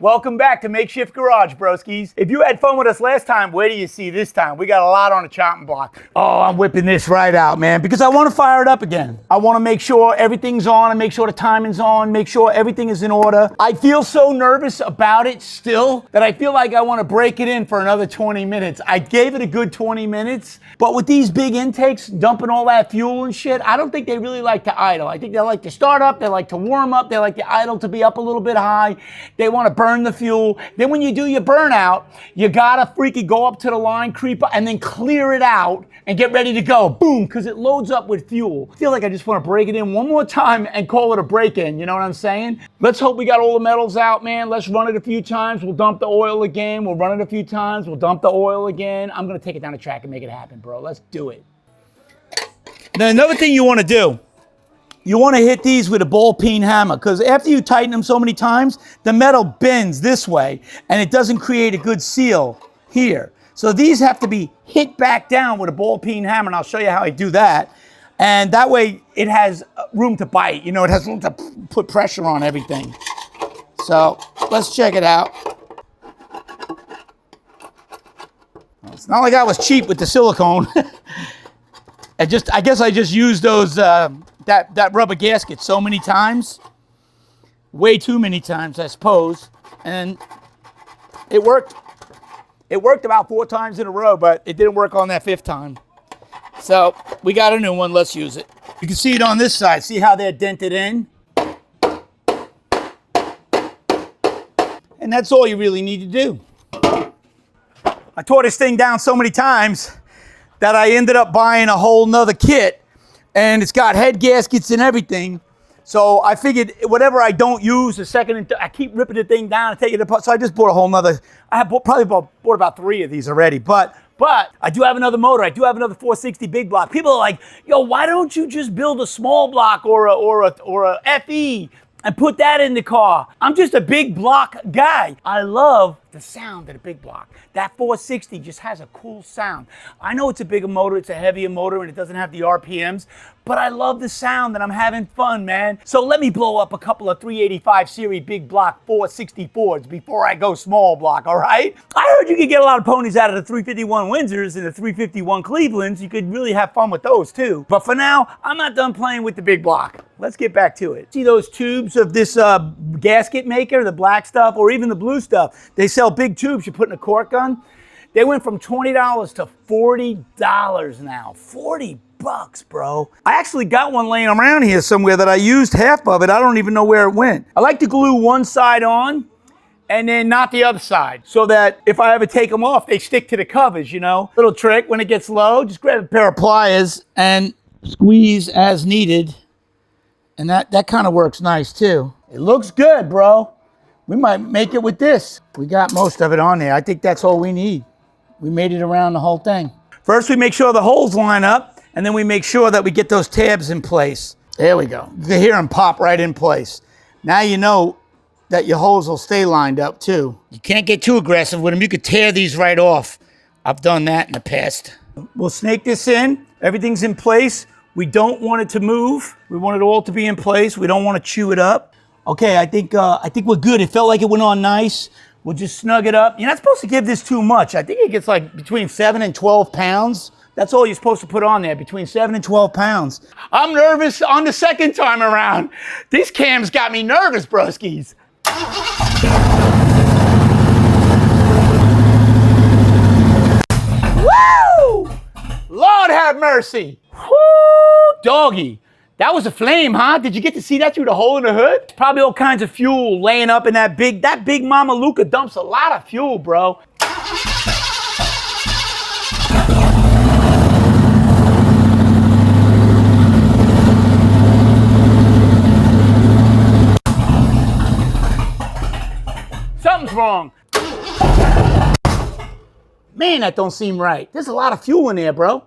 Welcome back to Makeshift Garage, broskies. If you had fun with us last time, where do you see this time? We got a lot on the chopping block. Oh, I'm whipping this right out, man, because I want to fire it up again. I want to make sure everything's on and make sure the timing's on, make sure everything is in order. I feel so nervous about it still that I feel like I want to break it in for another 20 minutes. I gave it a good 20 minutes, but with these big intakes, dumping all that fuel and shit, I don't think they really like to idle. I think they like to start up, they like to warm up, they like the idle to be up a little bit high. They want to burn the fuel. Then when you do your burnout, you gotta freaking go up to the line, creep up, and then clear it out and get ready to go. Boom, because it loads up with fuel. I feel like I just want to break it in one more time and call it a break-in. You know what I'm saying? Let's hope we got all the metals out, man. Let's run it a few times. We'll dump the oil again. We'll run it a few times. We'll dump the oil again. I'm gonna take it down the track and make it happen, bro. Let's do it. Now, another thing you want to do, you want to hit these with a ball peen hammer, because after you tighten them so many times, the metal bends this way and it doesn't create a good seal here. So these have to be hit back down with a ball peen hammer, and I'll show you how I do that. And that way it has room to bite, you know, it has room to put pressure on everything. So let's check it out. It's not like I was cheap with the silicone. I guess I just used those that rubber gasket so many times, way too many times, I suppose, and it worked. It worked about 4 times in a row, but it didn't work on that 5th time. So we got a new one. Let's use it. You can see it on this side. See how they're dented in? And that's all you really need to do. I tore this thing down so many times that I ended up buying a whole nother kit. And it's got head gaskets and everything. So I figured whatever I don't use, I keep ripping the thing down and taking it apart. So I just bought a whole nother, probably bought about 3 of these already. But I do have another motor. I do have another 460 big block. People are like, yo, why don't you just build a small block or a FE and put that in the car? I'm just a big block guy. I love the sound of the big block. That 460 just has a cool sound. I know it's a bigger motor, it's a heavier motor, and it doesn't have the RPMs, but I love the sound and I'm having fun, man. So let me blow up a couple of 385 series big block 460 Fords before I go small block, all right? I heard you could get a lot of ponies out of the 351 Windsors and the 351 Clevelands. You could really have fun with those too. But for now, I'm not done playing with the big block. Let's get back to it. See those tubes of this gasket maker, the black stuff, or even the blue stuff? They sell big tubes you put in a cork gun. They went from $20 to $40 now. 40 bucks, bro. I actually got one laying around here somewhere that I used half of it. I don't even know where it went. I like to glue one side on and then not the other side, so that if I ever take them off, they stick to the covers, you know? Little trick, when it gets low, just grab a pair of pliers and squeeze as needed. And that kind of works nice too. It looks good, bro. We might make it with this. We got most of it on there. I think that's all we need. We made it around the whole thing. First, we make sure the holes line up, and then we make sure that we get those tabs in place. There we go. You can hear them pop right in place. Now you know that your holes will stay lined up too. You can't get too aggressive with them. You could tear these right off. I've done that in the past. We'll snake this in. Everything's in place. We don't want it to move. We want it all to be in place. We don't want to chew it up. Okay, I think we're good. It felt like it went on nice. We'll just snug it up. You're not supposed to give this too much. I think it gets like between 7 and 12 pounds. That's all you're supposed to put on there, between 7 and 12 pounds. I'm nervous on the second time around. These cams got me nervous, broskies. Woo! Lord have mercy. Woo, doggy. That was a flame, huh? Did you get to see that through the hole in the hood? Probably all kinds of fuel laying up in that big Mama Luca dumps a lot of fuel, bro. Something's wrong. Man, that don't seem right. There's a lot of fuel in there, bro.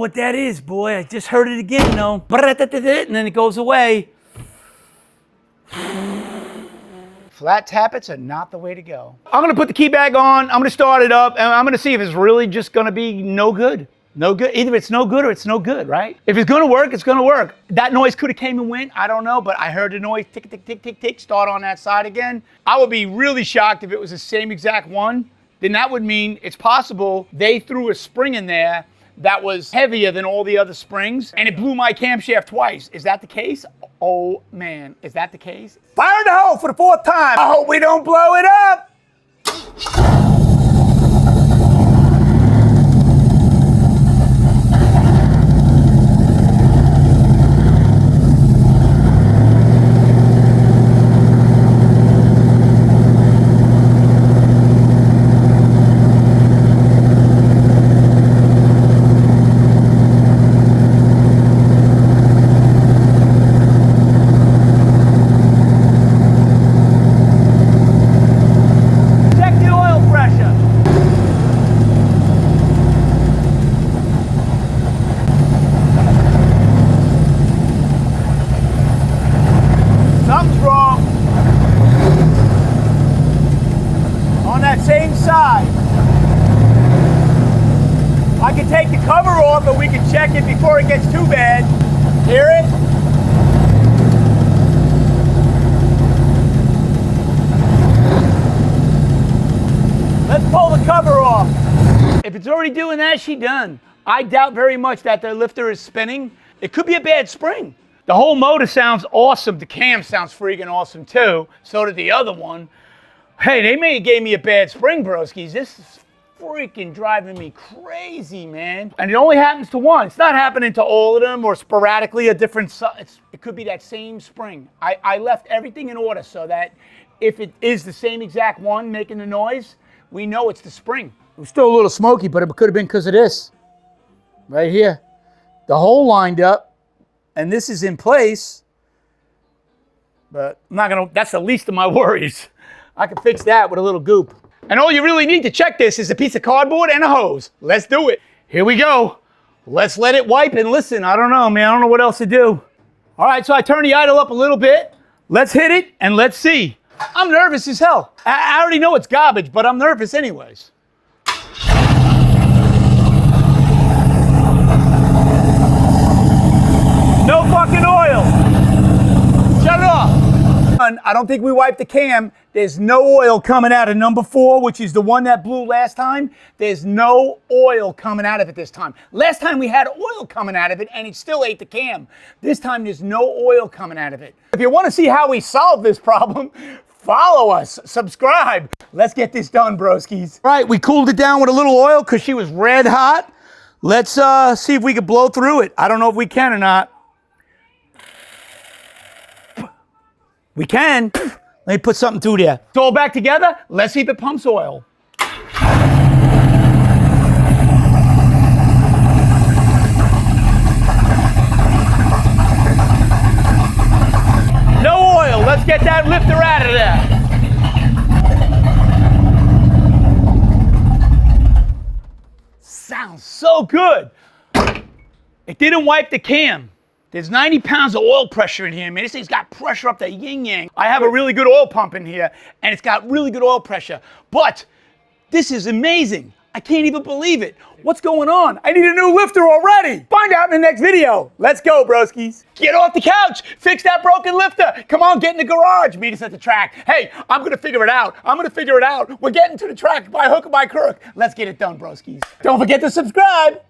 what that is, boy. I just heard it again, though. And then it goes away. Flat tappets are not the way to go. I'm gonna put the key bag on, I'm gonna start it up, and I'm gonna see if it's really just gonna be no good. No good. Either it's no good or it's no good, right? If it's gonna work, it's gonna work. That noise could have came and went, I don't know, but I heard the noise tick, tick, tick, tick, tick, start on that side again. I would be really shocked if it was the same exact one. Then that would mean it's possible they threw a spring in there that was heavier than all the other springs, and it blew my camshaft twice. Is that the case? Oh man, is that the case? Fire in the hole for the 4th time. I hope we don't blow it up. Same side. I can take the cover off, but we can check it before it gets too bad. Hear it? Let's pull the cover off. If it's already doing that, she done. I doubt very much that the lifter is spinning. It could be a bad spring. The whole motor sounds awesome. The cam sounds freaking awesome too. So did the other one. Hey, they may have gave me a bad spring, broskies. This is freaking driving me crazy, man. And it only happens to one. It's not happening to all of them or sporadically a different size. It could be that same spring. I left everything in order so that if it is the same exact one making the noise, we know it's the spring. It was still a little smoky, but it could have been because of this. Right here. The hole lined up, and this is in place. But I'm not gonna, that's the least of my worries. I can fix that with a little goop. And all you really need to check this is a piece of cardboard and a hose. Let's do it. Here we go. Let's let it wipe and listen. I don't know, man. I don't know what else to do. All right, so I turn the idle up a little bit. Let's hit it and let's see. I'm nervous as hell. I already know it's garbage, but I'm nervous anyways. No fucking oil. Shut it off. I don't think we wiped the cam. There's no oil coming out of number 4, which is the one that blew last time. There's no oil coming out of it this time. Last time we had oil coming out of it and it still ate the cam. This time there's no oil coming out of it. If you want to see how we solve this problem, follow us, subscribe. Let's get this done, broskies. All right, we cooled it down with a little oil because she was red hot. Let's see if we can blow through it. I don't know if we can or not. We can. Let me put something through there. It's all back together. Let's see if it pumps oil. No oil. Let's get that lifter out of there. Sounds so good. It didn't wipe the cam. There's 90 pounds of oil pressure in here, man. This thing's got pressure up the yin-yang. I have a really good oil pump in here, and it's got really good oil pressure. But this is amazing. I can't even believe it. What's going on? I need a new lifter already. Find out in the next video. Let's go, broskies. Get off the couch. Fix that broken lifter. Come on, get in the garage. Meet us at the track. Hey, I'm going to figure it out. I'm going to figure it out. We're getting to the track by hook or by crook. Let's get it done, broskies. Don't forget to subscribe.